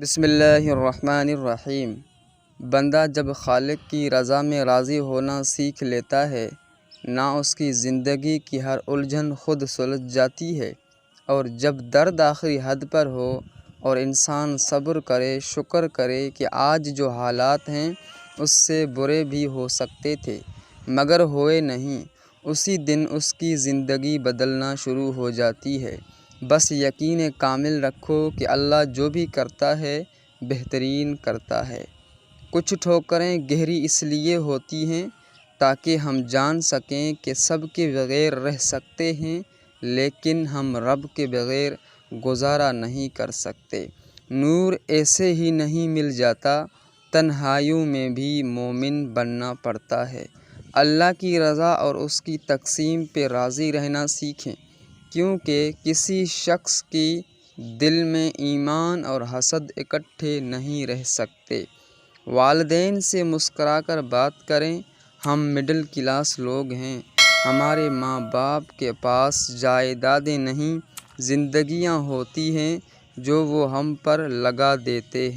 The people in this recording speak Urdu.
بسم اللہ الرحمن الرحیم۔ بندہ جب خالق کی رضا میں راضی ہونا سیکھ لیتا ہے، نہ اس کی زندگی کی ہر الجھن خود سلجھ جاتی ہے، اور جب درد آخری حد پر ہو اور انسان صبر کرے، شکر کرے کہ آج جو حالات ہیں اس سے برے بھی ہو سکتے تھے مگر ہوئے نہیں، اسی دن اس کی زندگی بدلنا شروع ہو جاتی ہے۔ بس یقین کامل رکھو کہ اللہ جو بھی کرتا ہے بہترین کرتا ہے۔ کچھ ٹھوکریں گہری اس لیے ہوتی ہیں تاکہ ہم جان سکیں کہ سب کے بغیر رہ سکتے ہیں، لیکن ہم رب کے بغیر گزارا نہیں کر سکتے۔ نور ایسے ہی نہیں مل جاتا، تنہائیوں میں بھی مومن بننا پڑتا ہے۔ اللہ کی رضا اور اس کی تقسیم پہ راضی رہنا سیکھیں، کیونکہ کسی شخص کی دل میں ایمان اور حسد اکٹھے نہیں رہ سکتے۔ والدین سے مسکرا کر بات کریں۔ ہم مڈل کلاس لوگ ہیں، ہمارے ماں باپ کے پاس جائیدادیں نہیں، زندگیاں ہوتی ہیں جو وہ ہم پر لگا دیتے ہیں۔